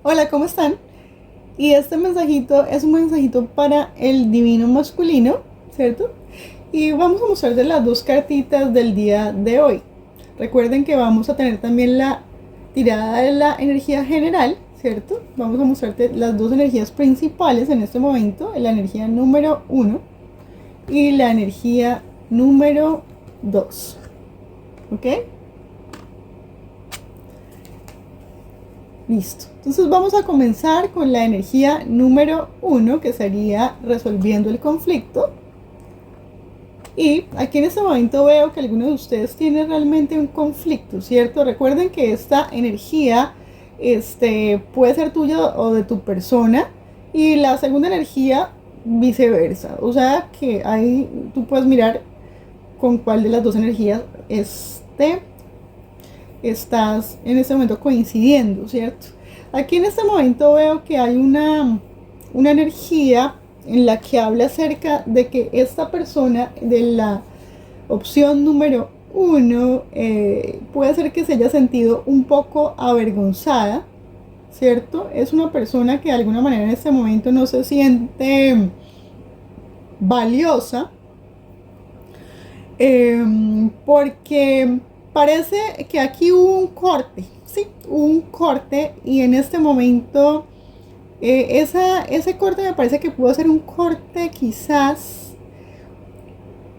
Hola, ¿cómo están? Y este mensajito es un mensajito para el divino masculino, ¿cierto? Y vamos a mostrarte las dos cartitas del día de hoy. Recuerden que vamos a tener también la tirada de la energía general, ¿cierto? Vamos a mostrarte las dos energías principales en este momento, la energía número uno y la energía número 2. ¿Ok? Listo. Entonces vamos a comenzar con la energía número uno, que sería resolviendo el conflicto. Y aquí en este momento veo que alguno de ustedes tiene realmente un conflicto, ¿cierto? Recuerden que esta energía puede ser tuya o de tu persona. Y la segunda energía viceversa. O sea que ahí tú puedes mirar con cuál de las dos energías estás en este momento coincidiendo, ¿cierto? Aquí en este momento veo que hay una energía en la que habla acerca de que esta persona de la opción número uno puede ser que se haya sentido un poco avergonzada, ¿cierto? Es una persona que de alguna manera en este momento no se siente valiosa, porque parece que aquí hubo un corte, sí, un corte y en este momento ese corte me parece que pudo ser un corte quizás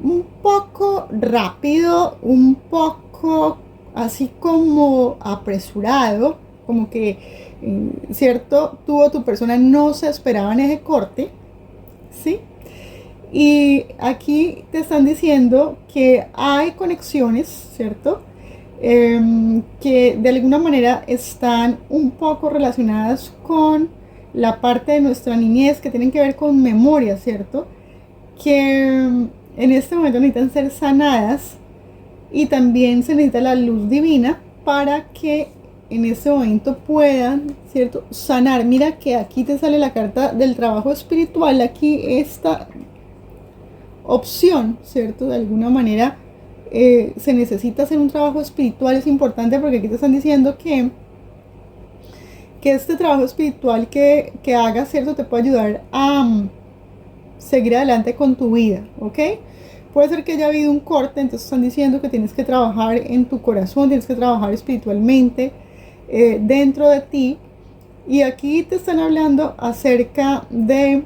un poco rápido, un poco así como apresurado, como que, cierto, tú o tu persona no se esperaban ese corte, ¿sí? Y aquí te están diciendo que hay conexiones, ¿cierto? Que de alguna manera están un poco relacionadas con la parte de nuestra niñez que tienen que ver con memoria, ¿cierto? Que en este momento necesitan ser sanadas y también se necesita la luz divina para que en este momento puedan, ¿cierto? Sanar. Mira que aquí te sale la carta del trabajo espiritual, aquí esta opción, ¿cierto? De alguna manera se necesita hacer un trabajo espiritual, es importante porque aquí te están diciendo que este trabajo espiritual que hagas, ¿cierto? Te puede ayudar a seguir adelante con tu vida, ¿ok? Puede ser que haya habido un corte, entonces están diciendo que tienes que trabajar en tu corazón, tienes que trabajar espiritualmente dentro de ti. Y aquí te están hablando acerca de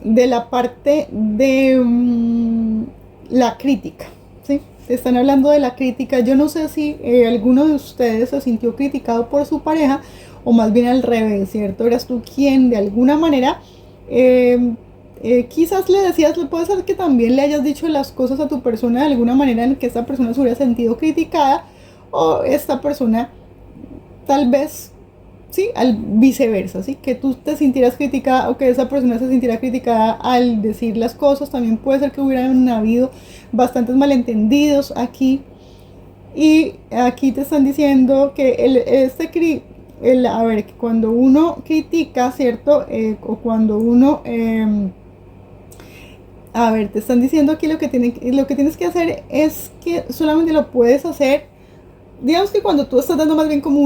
la parte de la crítica, ¿sí? Te están hablando de la crítica. Yo no sé si alguno de ustedes se sintió criticado por su pareja o más bien al revés, ¿cierto? Eras tú quien de alguna manera quizás le decías, puede ser que también le hayas dicho las cosas a tu persona de alguna manera en que esta persona se hubiera sentido criticada o esta persona tal vez, sí, al viceversa, sí, que tú te sintieras criticada o que esa persona se sintiera criticada al decir las cosas. También puede ser que hubieran habido bastantes malentendidos aquí. Y aquí te están diciendo que a ver, cuando uno critica, ¿cierto? O cuando uno a ver, te están diciendo aquí lo que tienes que hacer es que solamente lo puedes hacer, digamos que cuando tú estás dando más bien como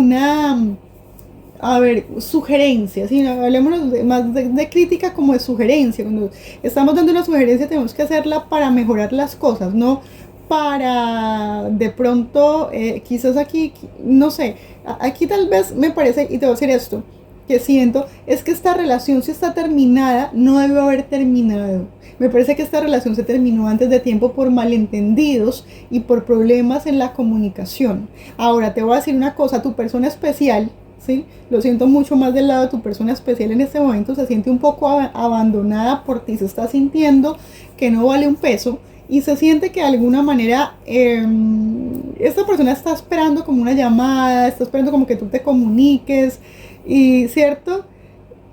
a ver, sugerencias, ¿sí? Hablemos más de crítica como de sugerencia. Cuando estamos dando una sugerencia tenemos que hacerla para mejorar las cosas, no para de pronto, quizás aquí, no sé, aquí tal vez me parece, y te voy a decir esto, que siento, es que esta relación si está terminada, no debe haber terminado. Me parece que esta relación se terminó antes de tiempo por malentendidos y por problemas en la comunicación. Ahora te voy a decir una cosa, tu persona especial, ¿sí? Lo siento mucho más del lado de tu persona especial en este momento, se siente un poco abandonada por ti, se está sintiendo que no vale un peso y se siente que de alguna manera esta persona está esperando como una llamada, está esperando como que tú te comuniques y cierto.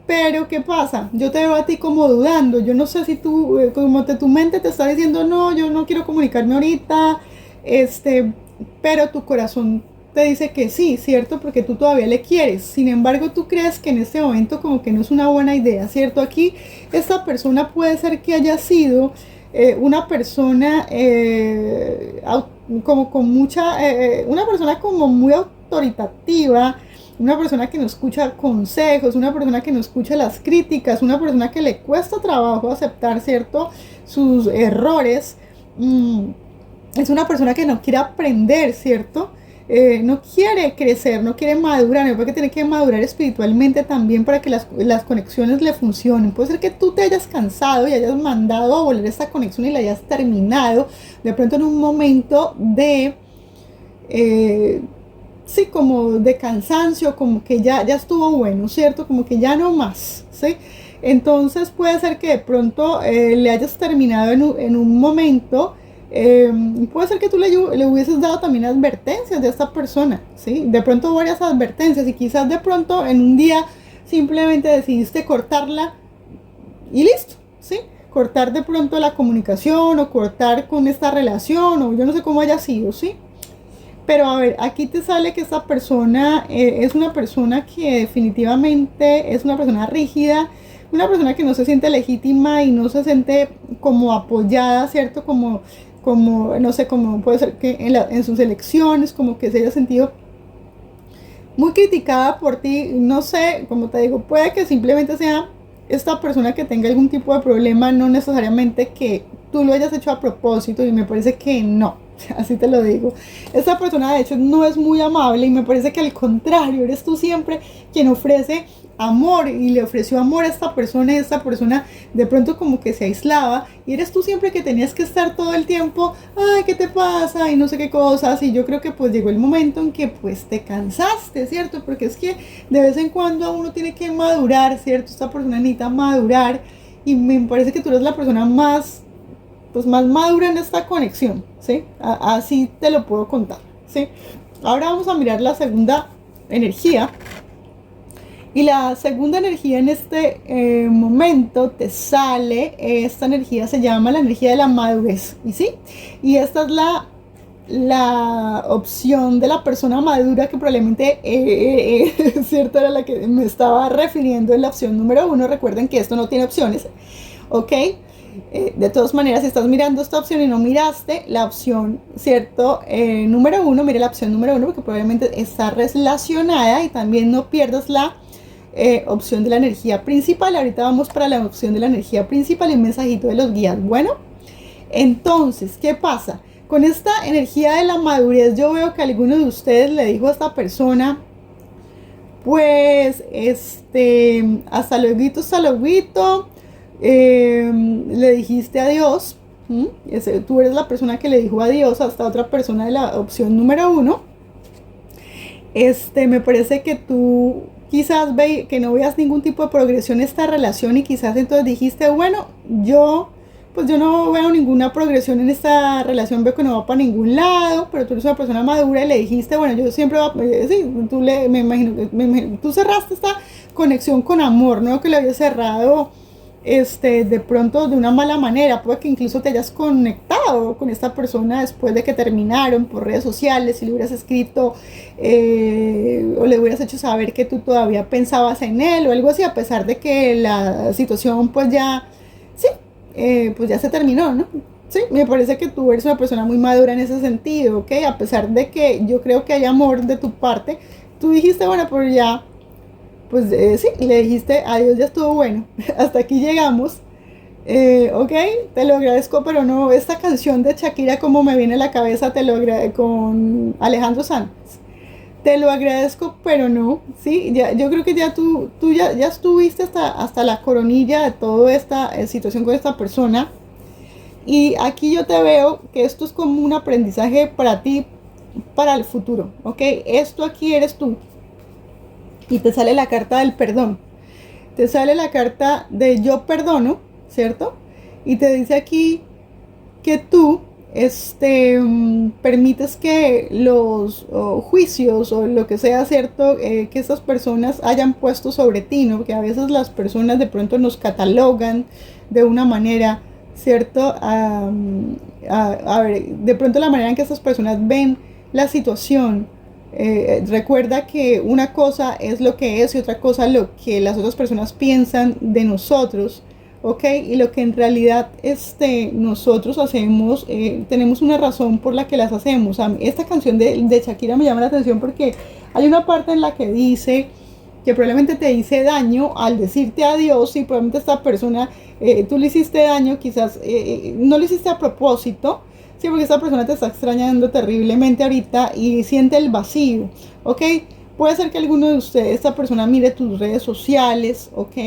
Pero ¿qué pasa? Yo te veo a ti como dudando. Yo no sé si tú, como tu mente te está diciendo, no, yo no quiero comunicarme ahorita, pero tu corazón te dice que sí, ¿cierto? Porque tú todavía le quieres. Sin embargo, tú crees que en este momento como que no es una buena idea, ¿cierto? Aquí esta persona puede ser que haya sido una persona como con mucha, una persona como muy autoritativa, una persona que no escucha consejos, una persona que no escucha las críticas, una persona que le cuesta trabajo aceptar, ¿cierto?, sus errores. Es una persona que no quiere aprender, ¿cierto? No quiere crecer, no quiere madurar, porque tiene que madurar espiritualmente también para que las conexiones le funcionen. Puede ser que tú te hayas cansado y hayas mandado a volar esta conexión y la hayas terminado de pronto en un momento de, sí, como de cansancio, como que ya estuvo bueno, ¿cierto? Como que ya no más, ¿sí? Entonces puede ser que de pronto le hayas terminado en un momento. Puede ser que tú le hubieses dado también advertencias de esta persona, ¿sí? De pronto varias advertencias y quizás de pronto en un día simplemente decidiste cortarla y listo, ¿sí? Cortar de pronto la comunicación o cortar con esta relación o yo no sé cómo haya sido, ¿sí? Pero a ver, aquí te sale que esta persona es una persona que definitivamente es una persona rígida, una persona que no se siente legítima y no se siente como apoyada, ¿cierto? Como no sé, como puede ser que en sus elecciones, como que se haya sentido muy criticada por ti, no sé, como te digo, puede que simplemente sea esta persona que tenga algún tipo de problema, no necesariamente que tú lo hayas hecho a propósito y me parece que no, así te lo digo. Esta persona de hecho no es muy amable y me parece que al contrario, eres tú siempre quien ofrece amor y le ofreció amor a esta persona y esta persona de pronto como que se aislaba y eres tú siempre que tenías que estar todo el tiempo, ay, ¿qué te pasa? Y no sé qué cosas y yo creo que pues llegó el momento en que pues te cansaste, ¿cierto? Porque es que de vez en cuando uno tiene que madurar, ¿cierto? Esta persona necesita madurar y me parece que tú eres la persona más pues más madura en esta conexión, ¿sí? Así te lo puedo contar, ¿sí? Ahora vamos a mirar la segunda energía. Y la segunda energía en este momento te sale, esta energía se llama la energía de la madurez, ¿y sí? Y esta es la opción de la persona madura que probablemente, cierto, era la que me estaba refiriendo en la opción número 1. Recuerden que esto no tiene opciones, ¿ok? De todas maneras, si estás mirando esta opción y no miraste la opción, ¿cierto? Número 1, mire la opción número 1 porque probablemente está relacionada y también no pierdas la opción de la energía principal. Ahorita vamos para la opción de la energía principal y un mensajito de los guías. Bueno, entonces, ¿qué pasa? Con esta energía de la madurez, yo veo que alguno de ustedes le dijo a esta persona, pues, hasta luego, le dijiste adiós. Tú eres la persona que le dijo adiós a esta otra persona de la opción número 1. Me parece que tú quizás que no veas ningún tipo de progresión en esta relación y quizás entonces dijiste, bueno, yo no veo ninguna progresión en esta relación, veo que no va para ningún lado, pero tú eres una persona madura y le dijiste, bueno, yo siempre sí, me imagino, tú cerraste esta conexión con amor, no que le habías cerrado de pronto de una mala manera. Puede que incluso te hayas conectado con esta persona después de que terminaron por redes sociales y le hubieras escrito o le hubieras hecho saber que tú todavía pensabas en él o algo así, a pesar de que la situación pues ya, sí, pues ya se terminó, ¿no? Sí, me parece que tú eres una persona muy madura en ese sentido, ¿ok? A pesar de que yo creo que hay amor de tu parte, tú dijiste, bueno, pero ya pues sí, le dijiste adiós, ya estuvo bueno, hasta aquí llegamos, ok, te lo agradezco, pero no, esta canción de Shakira como me viene a la cabeza, te lo agradezco, con Alejandro Sanz, te lo agradezco, pero no, sí, ya, yo creo que ya tú ya estuviste hasta la coronilla de toda esta situación con esta persona, y aquí yo te veo que esto es como un aprendizaje para ti, para el futuro, ok, esto aquí eres tú. Y te sale la carta del perdón. Te sale la carta de yo perdono, ¿cierto? Y te dice aquí que tú permites que los juicios o lo que sea, ¿cierto? Que estas personas hayan puesto sobre ti, ¿no? Porque a veces las personas de pronto nos catalogan de una manera, ¿cierto? A ver, de pronto la manera en que estas personas ven la situación. Recuerda que una cosa es lo que es y otra cosa lo que las otras personas piensan de nosotros, ¿ok? Y lo que en realidad nosotros hacemos, tenemos una razón por la que las hacemos. Esta canción de Shakira me llama la atención porque hay una parte en la que dice que probablemente te hice daño al decirte adiós y probablemente esta persona, tú le hiciste daño, quizás no lo hiciste a propósito, sí, porque esta persona te está extrañando terriblemente ahorita y siente el vacío, ¿ok? Puede ser que alguno de ustedes, esta persona mire tus redes sociales, ¿ok?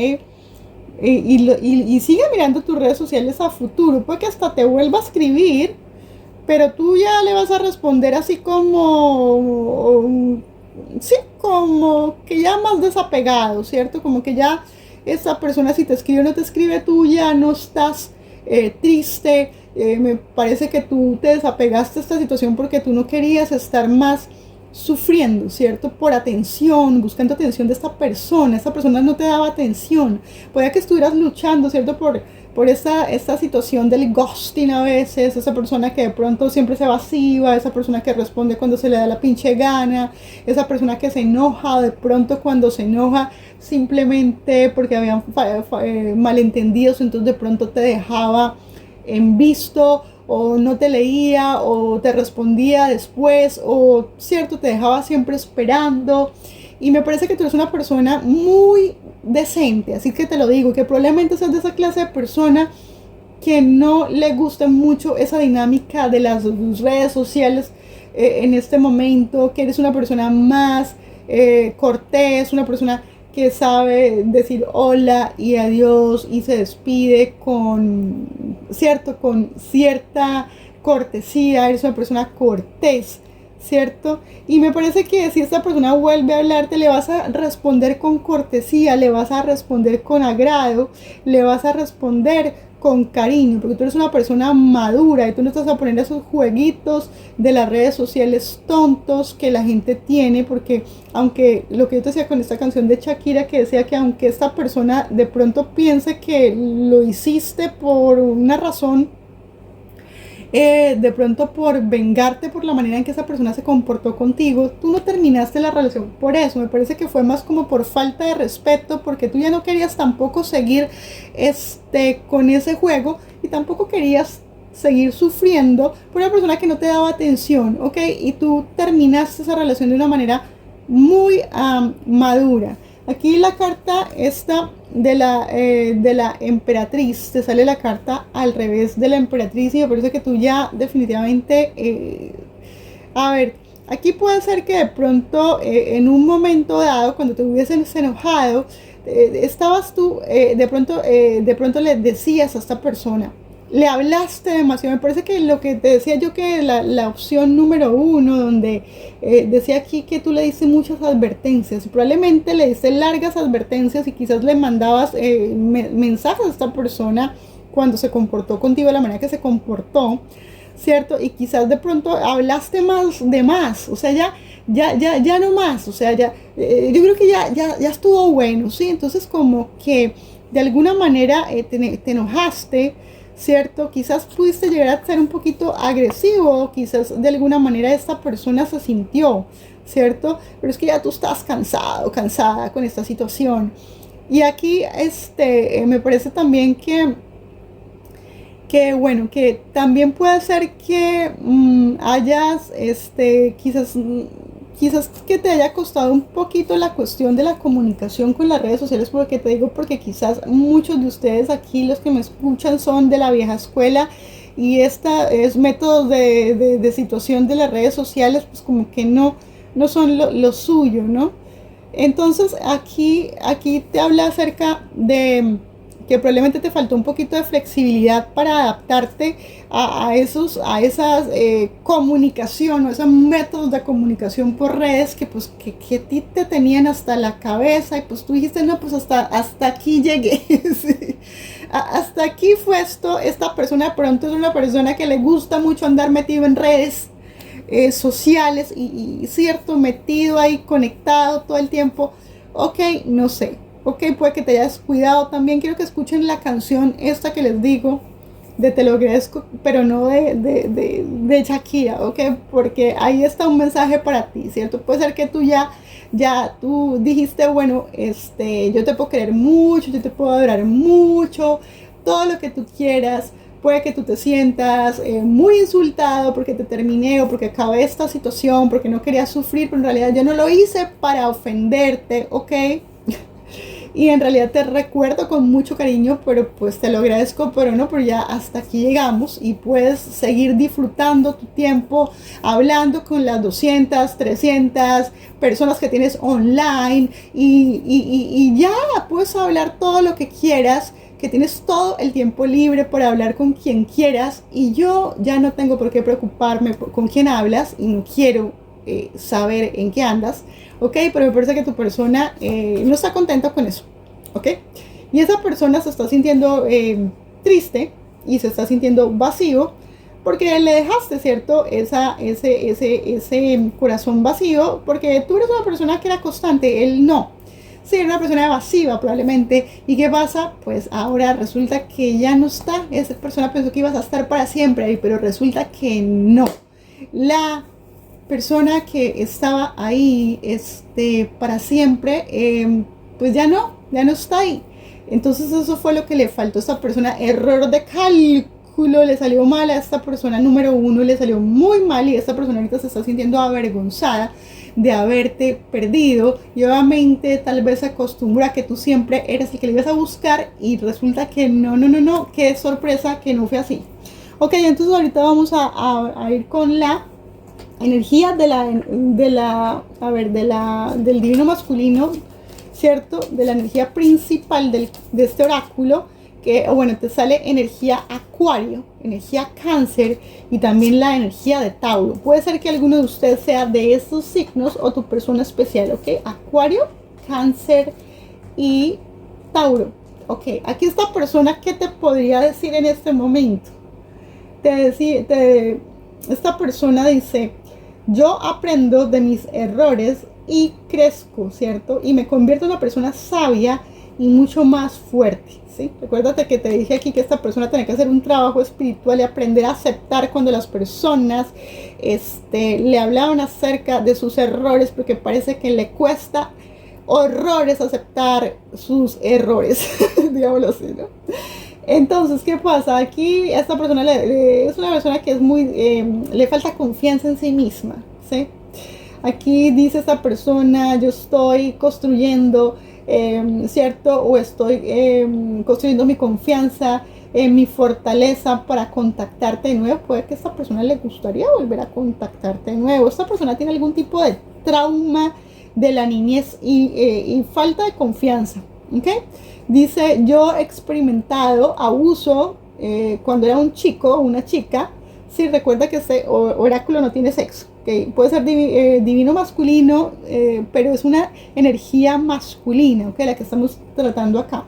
Y sigue mirando tus redes sociales a futuro, puede que hasta te vuelva a escribir, pero tú ya le vas a responder así como, sí, como que ya más desapegado, ¿cierto? Como que ya esa persona si te escribe o no te escribe, tú ya no estás triste. Me parece que tú te desapegaste de esta situación porque tú no querías estar más sufriendo, ¿cierto? Por atención, buscando atención de esta persona no te daba atención, puede que estuvieras luchando, ¿cierto? Por esta situación del ghosting a veces, esa persona que de pronto siempre se evasiva, esa persona que responde cuando se le da la pinche gana, esa persona que se enoja de pronto cuando se enoja simplemente porque habían malentendidos, entonces de pronto te dejaba en visto o no te leía o te respondía después o cierto te dejaba siempre esperando. Y me parece que tú eres una persona muy decente, así que te lo digo, que probablemente seas de esa clase de persona que no le gusta mucho esa dinámica de las redes sociales en este momento, que eres una persona más cortés, una persona que sabe decir hola y adiós y se despide con cierta cortesía, eres una persona cortés, ¿cierto? Y me parece que si esta persona vuelve a hablarte, le vas a responder con cortesía, le vas a responder con agrado, le vas a responder con cariño, porque tú eres una persona madura y tú no estás a poner esos jueguitos de las redes sociales tontos que la gente tiene, porque aunque lo que yo te decía con esta canción de Shakira, que decía que aunque esta persona de pronto piense que lo hiciste por una razón, de pronto por vengarte por la manera en que esa persona se comportó contigo, tú no terminaste la relación por eso. Me parece que fue más como por falta de respeto, porque tú ya no querías tampoco seguir con ese juego y tampoco querías seguir sufriendo por una persona que no te daba atención, ¿ok? Y tú terminaste esa relación de una manera muy madura. Aquí la carta esta de la emperatriz, te sale la carta al revés de la emperatriz y me parece que tú ya definitivamente, a ver, aquí puede ser que de pronto en un momento dado, cuando te hubieses enojado, estabas tú, de pronto le decías a esta persona, le hablaste demasiado. Me parece que lo que te decía yo, que la opción número 1, donde decía aquí que tú le diste muchas advertencias, probablemente le diste largas advertencias y quizás le mandabas mensajes a esta persona cuando se comportó contigo de la manera que se comportó, ¿cierto? Y quizás de pronto hablaste más, o sea, ya no más, o sea, yo creo que ya estuvo bueno, ¿sí? Entonces como que de alguna manera te enojaste, ¿cierto? Quizás pudiste llegar a ser un poquito agresivo, quizás de alguna manera esta persona se sintió, ¿cierto? Pero es que ya tú estás cansada con esta situación. Y aquí me parece también que bueno, que también puede ser que hayas, quizás que te haya costado un poquito la cuestión de la comunicación con las redes sociales, porque te digo, porque quizás muchos de ustedes aquí, los que me escuchan, son de la vieja escuela y esta es métodos de situación de las redes sociales, pues como que no son lo suyo, ¿no? Entonces aquí te habla acerca de que probablemente te faltó un poquito de flexibilidad para adaptarte a esas comunicación o esos métodos de comunicación por redes que pues que a ti te tenían hasta la cabeza y pues tú dijiste, no, pues hasta aquí llegué. Sí. Hasta aquí fue esto. Esta persona de pronto es una persona que le gusta mucho andar metido en redes sociales y cierto, metido ahí, conectado todo el tiempo. Ok, no sé. Ok, puede que te hayas cuidado. También quiero que escuchen la canción esta que les digo, de Te lo agradezco, pero no de Shakira, ok, porque ahí está un mensaje para ti, ¿cierto? Puede ser que tú ya tú dijiste, bueno, yo te puedo querer mucho, yo te puedo adorar mucho, todo lo que tú quieras. Puede que tú te sientas muy insultado porque te terminé o porque acabé esta situación, porque no quería sufrir, pero en realidad yo no lo hice para ofenderte, ¿ok? Y en realidad te recuerdo con mucho cariño, pero pues te lo agradezco, pero no, pero ya hasta aquí llegamos y puedes seguir disfrutando tu tiempo hablando con las 200, 300 personas que tienes online y ya puedes hablar todo lo que quieras, que tienes todo el tiempo libre para hablar con quien quieras y yo ya no tengo por qué preocuparme con quién hablas y no quiero saber en qué andas, ¿ok? Pero me parece que tu persona no está contenta con eso, ¿ok? Y esa persona se está sintiendo triste y se está sintiendo vacío porque le dejaste, ¿cierto? Ese corazón vacío porque tú eres una persona que era constante, él no. Sí, era una persona evasiva probablemente. ¿Y qué pasa? Pues ahora resulta que ya no está. Esa persona pensó que ibas a estar para siempre ahí, pero resulta que no. La persona que estaba ahí para siempre, pues ya no está ahí. Entonces eso fue lo que le faltó a esta persona, error de cálculo, le salió mal a esta persona número uno, le salió muy mal y esta persona ahorita se está sintiendo avergonzada de haberte perdido y obviamente tal vez se acostumbra a que tú siempre eres el que le ibas a buscar y resulta que no, qué sorpresa que no fue así. Ok, entonces ahorita vamos a ir con la energía del divino masculino, ¿cierto? De la energía principal de este oráculo, que, bueno, te sale energía Acuario, energía Cáncer y también la energía de Tauro. Puede ser que alguno de ustedes sea de estos signos o tu persona especial, ¿ok? Acuario, Cáncer y Tauro. Ok, aquí esta persona, ¿qué te podría decir en este momento? Esta persona dice, yo aprendo de mis errores y crezco, ¿cierto? Y me convierto en una persona sabia y mucho más fuerte, ¿sí? Recuérdate que te dije aquí que esta persona tiene que hacer un trabajo espiritual y aprender a aceptar cuando las personas le hablaban acerca de sus errores, porque parece que le cuesta horrores aceptar sus errores, digámoslo así, ¿no? Entonces, ¿qué pasa? Aquí esta persona es una persona que es muy, le falta confianza en sí misma, ¿sí? Aquí dice esta persona, yo estoy construyendo, ¿cierto? O estoy construyendo mi confianza, mi fortaleza para contactarte de nuevo. Puede que a esta persona le gustaría volver a contactarte de nuevo. Esta persona tiene algún tipo de trauma de la niñez y falta de confianza, ¿ok? Dice, yo he experimentado abuso cuando era un chico o una chica. Sí, recuerda que este oráculo no tiene sexo, ¿okay? Puede ser divino masculino, pero es una energía masculina, ¿okay? La que estamos tratando acá.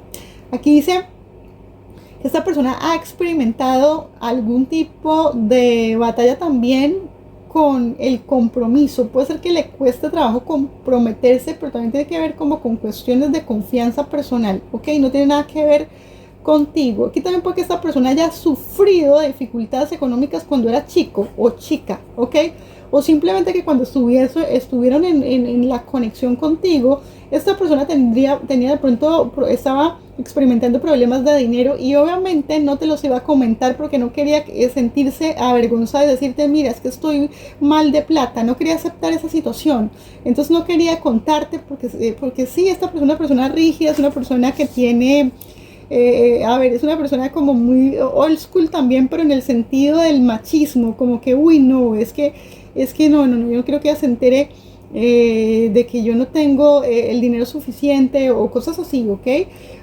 Aquí dice que esta persona ha experimentado algún tipo de batalla también con el compromiso. Puede ser que le cueste trabajo comprometerse, pero también tiene que ver como con cuestiones de confianza personal, ¿ok? No tiene nada que ver contigo. Aquí también porque esta persona haya sufrido de dificultades económicas cuando era chico o chica, ¿ok? O simplemente que cuando estuvieron en la conexión contigo, esta persona tenía de pronto, estaba experimentando problemas de dinero y obviamente no te los iba a comentar porque no quería sentirse avergonzada y decirte, mira, es que estoy mal de plata, no quería aceptar esa situación, entonces no quería contarte porque sí, esta persona es una persona rígida, es una persona que tiene... es una persona como muy old school también, pero en el sentido del machismo, como que, uy, no, es que no, yo no quiero que ella se entere de que yo no tengo el dinero suficiente o cosas así, ¿ok?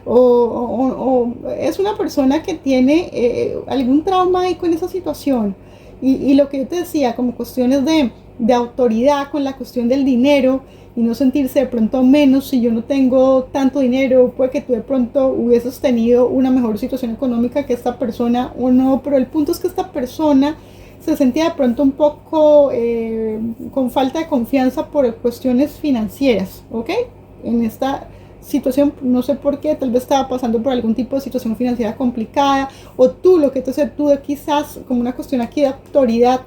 O es una persona que tiene algún trauma ahí con esa situación. Y lo que yo te decía, como cuestiones de autoridad con la cuestión del dinero y no sentirse de pronto menos si yo no tengo tanto dinero, puede que tú de pronto hubieses tenido una mejor situación económica que esta persona o no, pero el punto es que esta persona se sentía de pronto un poco con falta de confianza por cuestiones financieras, ¿ok? En esta situación, no sé por qué, tal vez estaba pasando por algún tipo de situación financiera complicada, o tú, lo que tú quizás como una cuestión aquí de autoridad,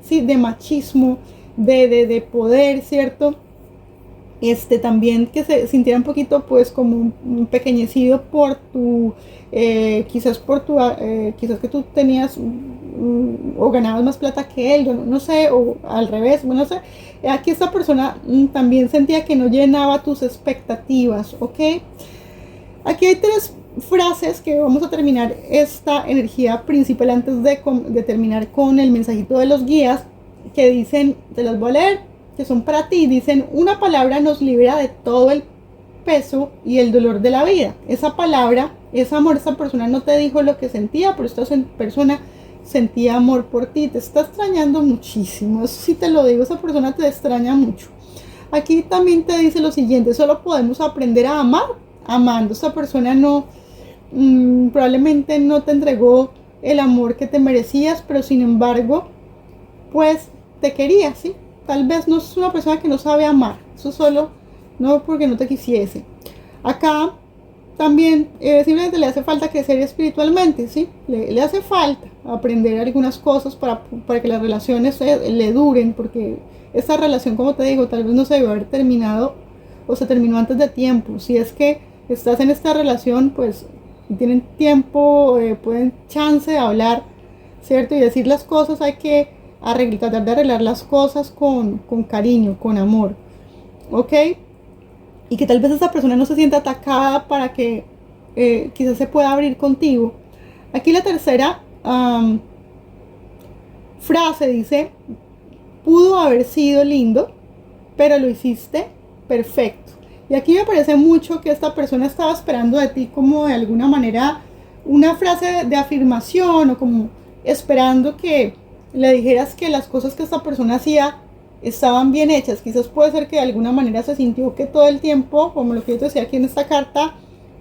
¿sí? De machismo, de poder, ¿cierto? También que se sintiera un poquito pues como un pequeñecido por tu, quizás por tu, quizás que tú tenías o ganabas más plata que él, yo no sé, o al revés, bueno, no sé. Aquí esta persona también sentía que no llenaba tus expectativas, ¿ok? Aquí hay tres frases que vamos a terminar esta energía principal antes de terminar con el mensajito de los guías, que dicen, te las voy a leer, que son para ti. Dicen: una palabra nos libera de todo el peso y el dolor de la vida. Esa palabra es amor. Esta persona no te dijo lo que sentía, pero esta persona sentía amor por ti, te está extrañando muchísimo, eso sí te lo digo, esa persona te extraña mucho. Aquí también te dice lo siguiente: solo podemos aprender a amar amando. Esta persona no, probablemente no te entregó el amor que te merecías, pero sin embargo, pues te quería, ¿sí? Tal vez no es una persona que no sabe amar, eso solo, no porque no te quisiese. Acá también simplemente le hace falta crecer espiritualmente, ¿sí? Le hace falta aprender algunas cosas para que las relaciones le duren, porque esta relación, como te digo, tal vez no se debió haber terminado o se terminó antes de tiempo. Si es que estás en esta relación, pues tienen tiempo, pueden chance de hablar, ¿cierto? Y decir las cosas, hay que tratar de arreglar las cosas con cariño, con amor, ¿ok? Y que tal vez esa persona no se sienta atacada para que quizás se pueda abrir contigo. Aquí la tercera frase dice: pudo haber sido lindo, pero lo hiciste perfecto. Y aquí me parece mucho que esta persona estaba esperando de ti como de alguna manera una frase de afirmación, o como esperando que le dijeras que las cosas que esta persona hacía estaban bien hechas. Quizás puede ser que de alguna manera se sintió que todo el tiempo, como lo que yo te decía aquí en esta carta,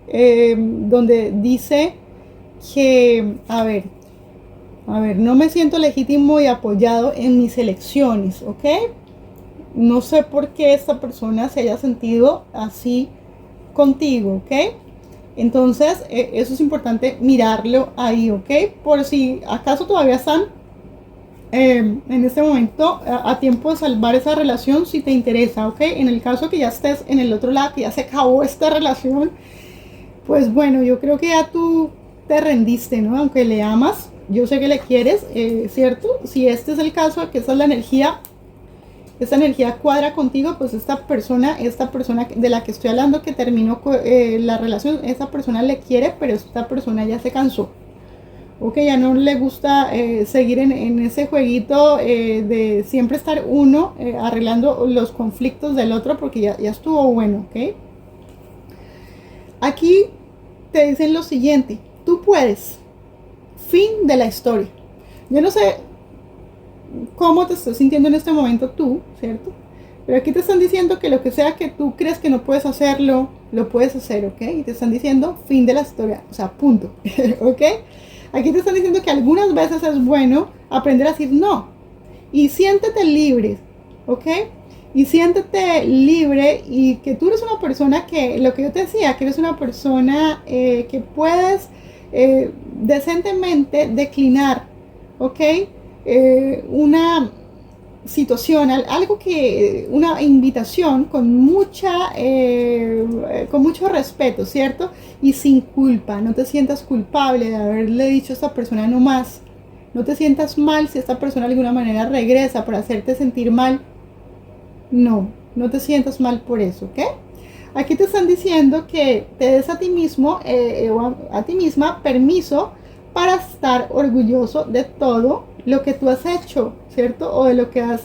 donde dice que, a ver, no me siento legítimo y apoyado en mis elecciones, ¿ok? No sé por qué esta persona se haya sentido así contigo, ¿ok? Entonces, eso es importante mirarlo ahí, ¿ok? Por si acaso todavía están en este momento a tiempo de salvar esa relación, si te interesa, ¿ok? En el caso que ya estés en el otro lado, que ya se acabó esta relación, pues bueno, yo creo que ya tú te rendiste, ¿no? Aunque le amas, yo sé que le quieres, ¿cierto? Si este es el caso, que esta es la energía, esta energía cuadra contigo, pues esta persona de la que estoy hablando, que terminó la relación, esta persona le quiere, pero esta persona ya se cansó. O que ya no le gusta seguir en ese jueguito de siempre estar uno arreglando los conflictos del otro, porque ya estuvo bueno, ¿ok? Aquí te dicen lo siguiente: tú puedes. Fin de la historia. Yo no sé cómo te estás sintiendo en este momento tú, ¿cierto? Pero aquí te están diciendo que lo que sea que tú crees que no puedes hacerlo, lo puedes hacer, ¿ok? Y te están diciendo fin de la historia, o sea, punto, ¿ok? Aquí te están diciendo que algunas veces es bueno aprender a decir no. Y siéntete libre, ¿ok? Y siéntete libre, y que tú eres una persona que, lo que yo te decía, que eres una persona que puedes decentemente declinar, ¿ok? Una situación, algo que, una invitación con con mucho respeto, ¿cierto? Y sin culpa. No te sientas culpable de haberle dicho a esta persona no más. No te sientas mal si esta persona de alguna manera regresa para hacerte sentir mal. No te sientas mal por eso, ¿ok? Aquí te están diciendo que te des a ti mismo o a ti misma permiso para estar orgulloso de todo lo que tú has hecho, ¿cierto? O de lo que has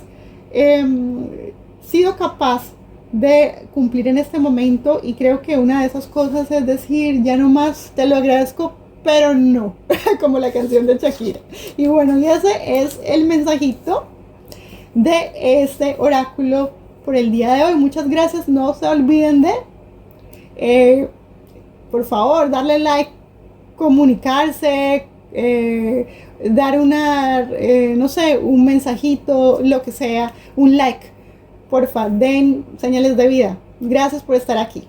sido capaz de cumplir en este momento. Y creo que una de esas cosas es decir: ya no más, te lo agradezco, pero no, como la canción de Shakira. Y bueno, y ese es el mensajito de este oráculo por el día de hoy. Muchas gracias. No se olviden de por favor darle like, comunicarse, dar no sé, un mensajito, lo que sea, un like. Porfa, den señales de vida. Gracias por estar aquí.